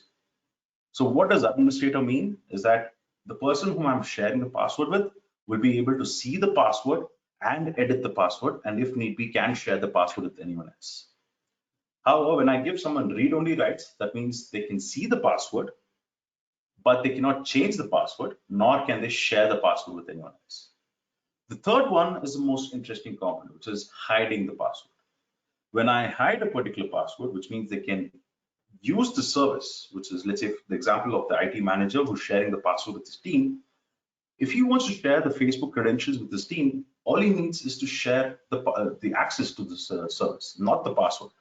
So what does administrator mean? Is that the person whom I'm sharing the password with will be able to see the password and edit the password, and if need be, can share the password with anyone else. However, when I give someone read-only rights, that means they can see the password, but they cannot change the password, nor can they share the password with anyone else. The third one is the most interesting component, which is hiding the password. When I hide a particular password, which means they can use the service, which is, let's say, the example of the IT manager who's sharing the password with his team. If he wants to share the Facebook credentials with his team, all he needs is to share the access to the service, not the password.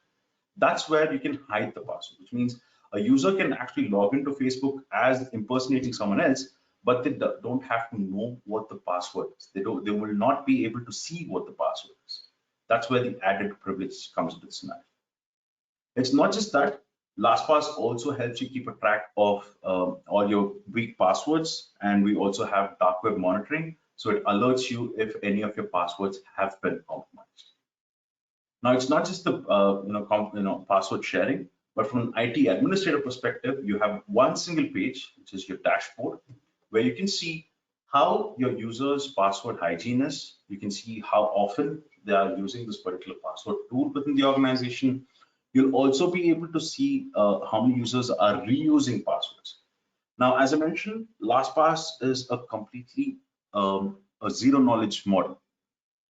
That's where you can hide the password, which means a user can actually log into Facebook as impersonating someone else, but they don't have to know what the password is. They will not be able to see what the password is. That's where the added privilege comes into the scenario. It's not just that. LastPass also helps you keep a track of all your weak passwords, and we also have dark web monitoring, so it alerts you if any of your passwords have been compromised. Now, it's not just the password sharing, but from an IT administrator perspective, you have one single page, which is your dashboard, where you can see how your users' password hygiene is. You can see how often they are using this particular password tool within the organization. You'll also be able to see how many users are reusing passwords. Now, as I mentioned, LastPass is a completely a zero knowledge model,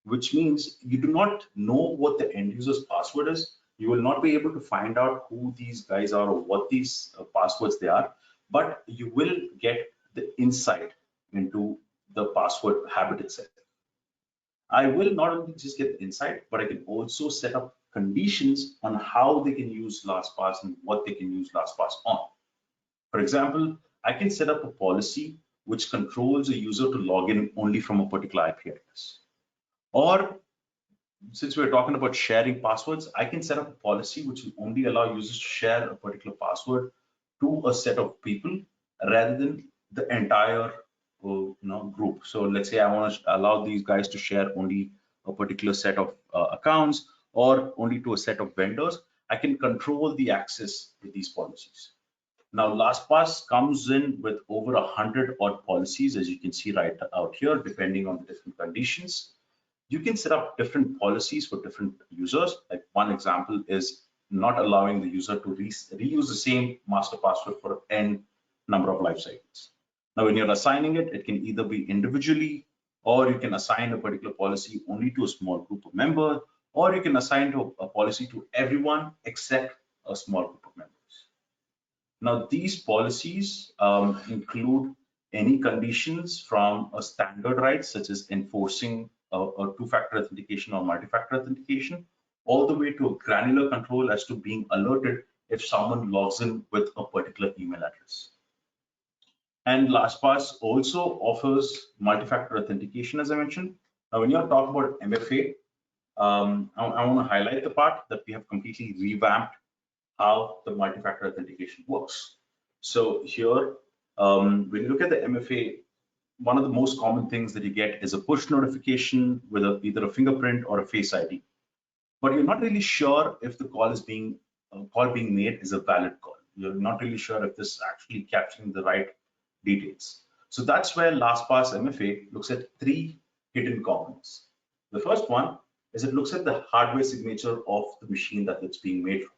which means you do not know what the end user's password is. You will not be able to find out who these guys are or what these passwords they are, but you will get the insight into the password habit itself. I will not only just get the insight, but I can also set up conditions on how they can use LastPass and what they can use LastPass on. For example, I can set up a policy which controls a user to log in only from a particular IP address. Or since we're talking about sharing passwords, I can set up a policy which will only allow users to share a particular password to a set of people rather than the entire group. So let's say I want to allow these guys to share only a particular set of accounts or only to a set of vendors. I can control the access with these policies. Now, LastPass comes in with over 100 odd policies, as you can see right out here, depending on the different conditions. You can set up different policies for different users. Like one example is not allowing the user to reuse the same master password for n number of life cycles. Now, when you're assigning it, it can either be individually, or you can assign a particular policy only to a small group of members, or you can assign a policy to everyone except a small group of members. Now, these policies include any conditions from a standard right, such as enforcing a two-factor authentication or multi-factor authentication, all the way to a granular control as to being alerted if someone logs in with a particular email address. And LastPass also offers multi-factor authentication, as I mentioned. Now, when you're talking about MFA, I want to highlight the part that we have completely revamped how the multi-factor authentication works. So here, when you look at the MFA, one of the most common things that you get is a push notification with either a fingerprint or a face ID. But you're not really sure if the call being made is a valid call. You're not really sure if this is actually capturing the right details. So that's where LastPass MFA looks at three hidden components. The first one is it looks at the hardware signature of the machine that it's being made from.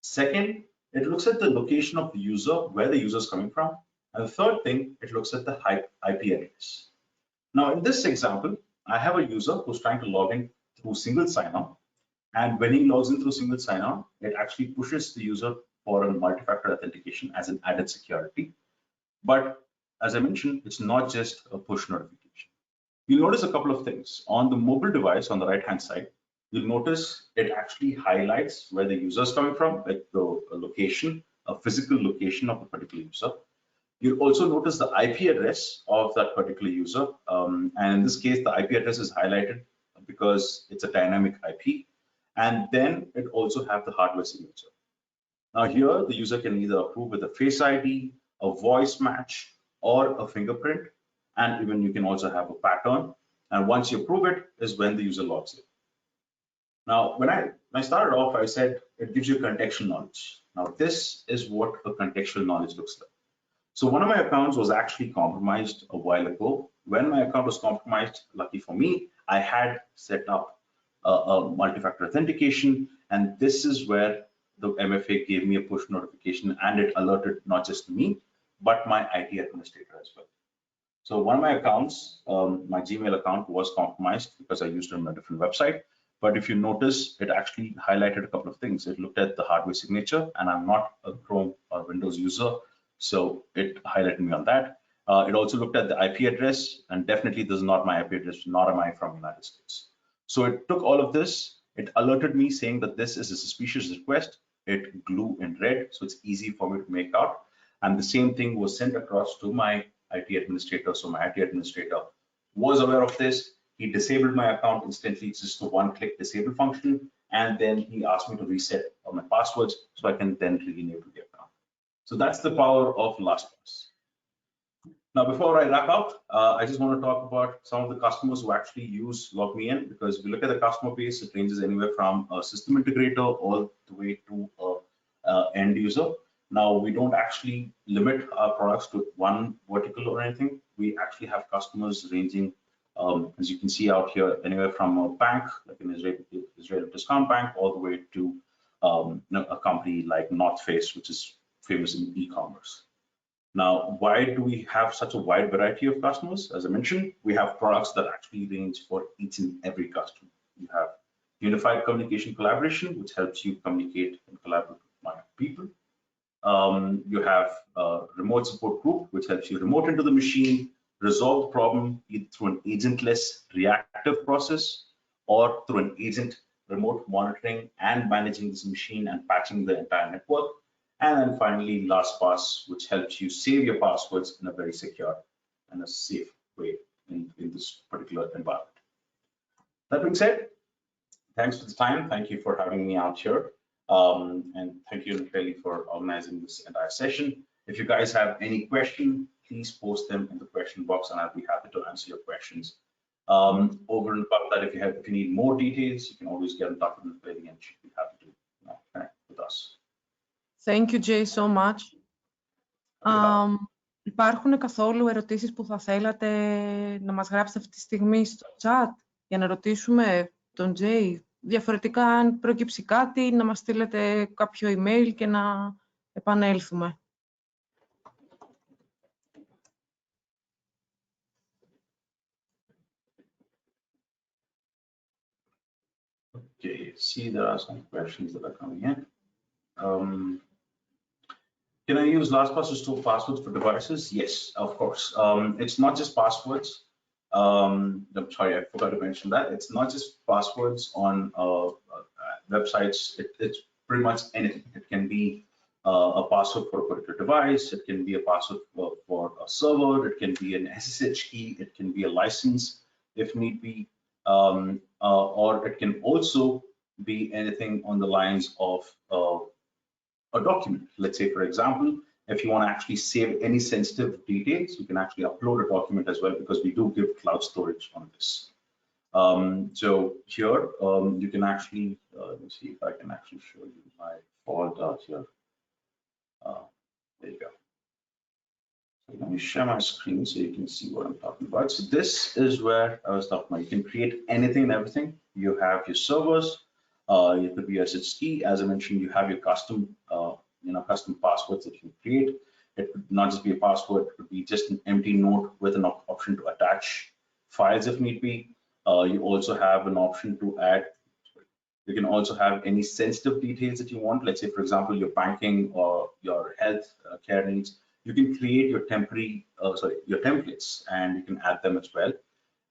Second, it looks at the location of the user, where the user is coming from. And the third thing, it looks at the IP address. Now, in this example, I have a user who's trying to log in through single sign-on. And when he logs in through single sign-on, it actually pushes the user for a multi-factor authentication as an added security. But as I mentioned, it's not just a push notification. You'll notice a couple of things. On the mobile device on the right-hand side, you'll notice it actually highlights where the user is coming from, like the location, a physical location of a particular user. You'll also notice the IP address of that particular user. And in this case, the IP address is highlighted because it's a dynamic IP. And then it also have the hardware signature. Now here, the user can either approve with a face ID, a voice match, or a fingerprint. And even you can also have a pattern. And once you approve it is when the user logs in. Now, when I started off, I said it gives you contextual knowledge. Now, this is what a contextual knowledge looks like. So one of my accounts was actually compromised a while ago. When my account was compromised, lucky for me, I had set up a multi-factor authentication, and this is where the MFA gave me a push notification, and it alerted not just me, but my IT administrator as well. So one of my accounts, my Gmail account, was compromised because I used it on a different website. But if you notice, it actually highlighted a couple of things. It looked at the hardware signature, and I'm not a Chrome or Windows user, so it highlighted me on that. It also looked at the IP address, and definitely this is not my IP address, nor am I from the United States. So it took all of this, it alerted me saying that this is a suspicious request. It grew in red, so it's easy for me to make out. And the same thing was sent across to my IT administrator. So my IT administrator was aware of this. He disabled my account instantly. It's just a one-click disable function. And then he asked me to reset all my passwords so I can then re-enable the account. So that's the power of LastPass. Now, before I wrap up, I just want to talk about some of the customers who actually use LogMeIn, because if you look at the customer base, it ranges anywhere from a system integrator all the way to a end user. Now, we don't actually limit our products to one vertical or anything. We actually have customers ranging, as you can see out here, anywhere from a bank, like an Israeli discount bank, all the way to a company like North Face, which is famous in e-commerce. Now, why do we have such a wide variety of customers? As I mentioned, we have products that actually range for each and every customer. You have unified communication collaboration, which helps you communicate and collaborate with people. You have a remote support group, which helps you remote into the machine, resolve the problem either through an agentless reactive process or through an agent remote monitoring and managing this machine and patching the entire network. And then finally, LastPass, which helps you save your passwords in a very secure and a safe way in this particular environment. That being said, thanks for the time. Thank you for having me out here. And thank you, Kelly, for organizing this entire session. If you guys have any question, please post them in the question box and I'll be happy to answer your questions. Over and above that, if you need more details, you can always get in touch with Kelly and she'll be happy to connect with us. Thank you, Jay, so much. Υπάρχουν καθόλου ερωτήσεις που θα θέλατε να μας γράψετε αυτή τη στιγμή στο chat για να ρωτήσουμε τον Jay? Διαφορετικά, αν προκύψει κάτι, να μας στείλετε κάποιο email και να επανέλθουμε. Okay, see, there are some questions that are coming in. Can I use LastPass to store passwords for devices? Yes, of course. It's not just passwords. I'm sorry, I forgot to mention that. It's not just passwords on websites. It's pretty much anything. It can be a password for a particular device. It can be a password for a server. It can be an SSH key. It can be a license if need be. Or it can also be anything on the lines of a document. Let's say, for example, if you want to actually save any sensitive details, you can actually upload a document as well, because we do give cloud storage on this. So here you can actually, let me see if I can actually show you my fault out here. There you go. So let me share my screen so you can see what I'm talking about. So this is where I was talking about. You can create anything and everything. You have your servers. It could be a SSH key. As I mentioned, you have your custom, custom passwords that you create. It could not just be a password. It could be just an empty note with an option to attach files if need be. You also have an option to add. You can also have any sensitive details that you want. Let's say, for example, your banking or your health care needs. You can create your your templates, and you can add them as well.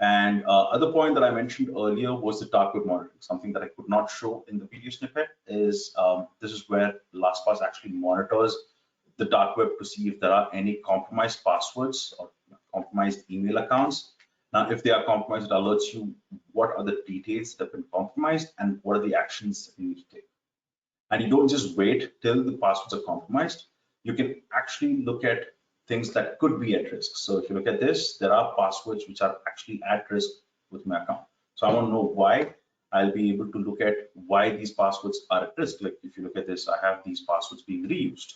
And other point that I mentioned earlier was the dark web monitoring. Something that I could not show in the video snippet is this is where LastPass actually monitors the dark web to see if there are any compromised passwords or compromised email accounts. Now, if they are compromised, it alerts you what are the details that have been compromised and what are the actions that you need to take. And you don't just wait till the passwords are compromised. You can actually look at things that could be at risk. So if you look at this, there are passwords which are actually at risk with my account. So I want to know why. I'll be able to look at why these passwords are at risk. Like if you look at this, I have these passwords being reused.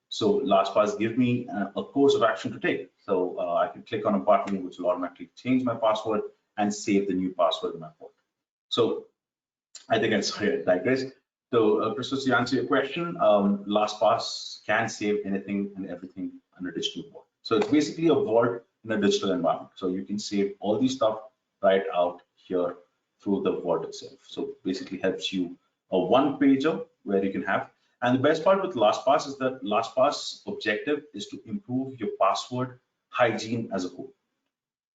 So LastPass gives me a course of action to take. So I can click on a button which will automatically change my password and save the new password in my port. So I think I'm sorry, I digress. So Christos, to answer your question, LastPass can save anything and everything on a digital vault. So it's basically a vault in a digital environment. So you can save all these stuff right out here through the vault itself. So basically helps you a one-pager where you can have. And the best part with LastPass is that LastPass objective is to improve your password hygiene as a whole.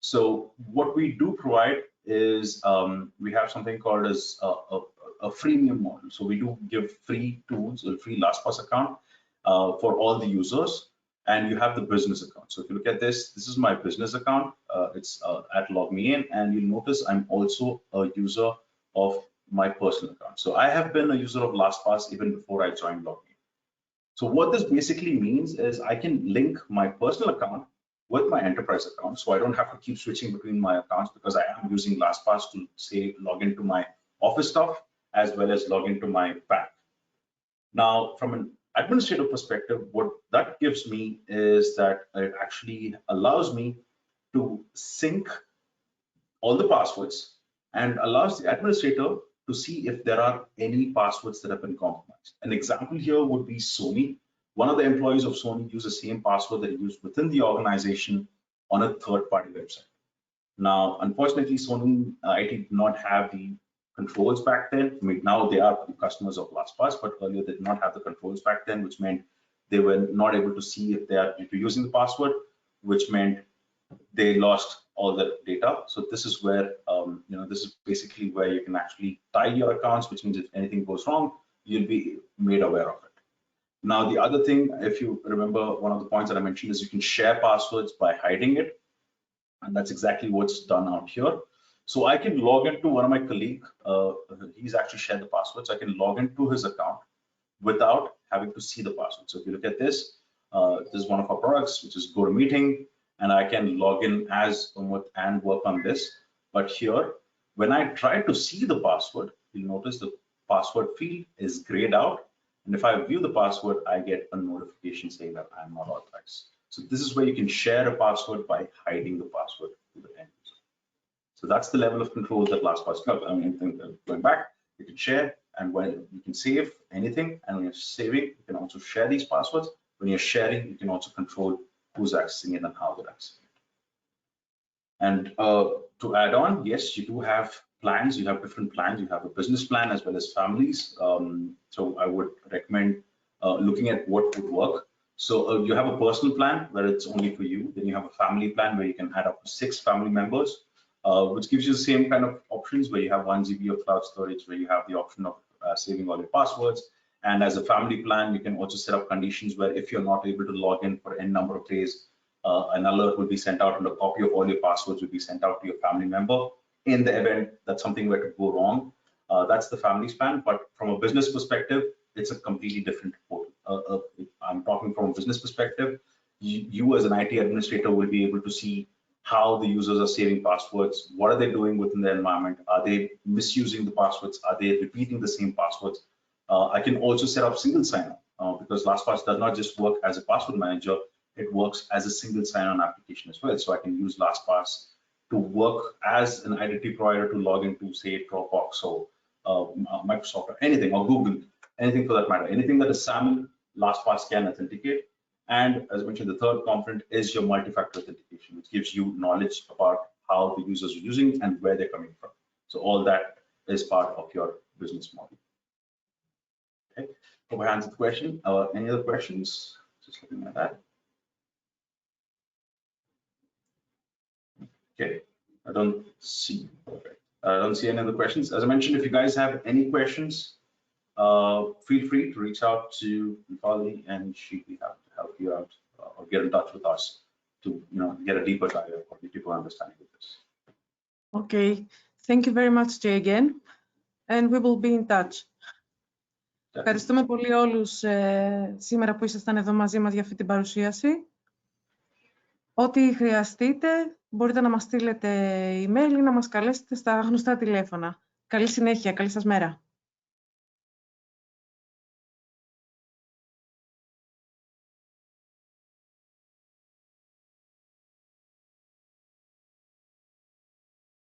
So what we do provide is we have something called as a freemium model. So we do give free tools, a free LastPass account for all the users, and you have the business account. So if you look at this, this is my business account. It's at LogMeIn, and you'll notice I'm also a user of my personal account. So I have been a user of LastPass even before I joined LogMeIn. So what this basically means is I can link my personal account with my enterprise account, so I don't have to keep switching between my accounts, because I am using LastPass to say log into my office stuff as well as log into my bank. Now, from an administrative perspective, what that gives me is that it actually allows me to sync all the passwords and allows the administrator to see if there are any passwords that have been compromised. An example here would be Sony. One of the employees of Sony used the same password that he used within the organization on a third-party website. Now, unfortunately, Sony IT did not have the controls back then. I mean, now they are customers of LastPass, but earlier they did not have the controls back then, which meant they were not able to see if they are using the password, which meant they lost all the data. So this is where, this is basically where you can actually tie your accounts, which means if anything goes wrong, you'll be made aware of it. Now, the other thing, if you remember, one of the points that I mentioned is you can share passwords by hiding it. And that's exactly what's done out here. So I can log into one of my colleagues. He's actually shared the passwords. I can log into his account without having to see the password. So if you look at this, this is one of our products, which is GoToMeeting, and I can log in as and work on this. But here, when I try to see the password, you'll notice the password field is grayed out. And if I view the password, I get a notification saying that I'm not authorized. So this is where you can share a password by hiding the password to the end user. So that's the level of control that LastPass covers. I mean, going back, you can share, and when you can save anything, and when you're saving, you can also share these passwords. When you're sharing, you can also control who's accessing it and how they're accessing it. And to add on, yes, you do have plans. You have different plans. You have a business plan as well as families. So I would recommend looking at what would work. So you have a personal plan where it's only for you. Then you have a family plan where you can add up to 6 family members, which gives you the same kind of options where you have 1 GB of cloud storage, where you have the option of saving all your passwords. And as a family plan, you can also set up conditions where if you're not able to log in for any number of days, an alert will be sent out and a copy of all your passwords will be sent out to your family member in the event that something were to go wrong. That's the family plan. But from a business perspective, it's a completely different portal. I'm talking from a business perspective. You as an IT administrator will be able to see how the users are saving passwords. What are they doing within the environment? Are they misusing the passwords? Are they repeating the same passwords? I can also set up single sign-on because LastPass does not just work as a password manager. It works as a single sign-on application as well. So I can use LastPass to work as an identity provider to log into, say, Dropbox or Microsoft or anything, or Google, anything for that matter. Anything that is SAML, LastPass can authenticate. And as I mentioned, the third component is your multi-factor authentication, which gives you knowledge about how the users are using and where they're coming from. So all that is part of your business model. Okay, hope I answered the question. Any other questions? Just looking at that. Okay, I don't see. Perfect. I don't see any other questions. As I mentioned, if you guys have any questions, feel free to reach out to Nifali, and she'd be happy to help you out or get in touch with us to get a deeper dive or a deeper understanding of this. Okay, thank you very much, Jay, again, and we will be in touch. Ευχαριστούμε πολύ όλους σήμερα που ήσασταν εδώ μαζί μας για αυτή την παρουσίαση. Ό,τι χρειαστείτε, μπορείτε να μας στείλετε email ή να μας καλέσετε στα γνωστά τηλέφωνα. Καλή συνέχεια, καλή σας μέρα.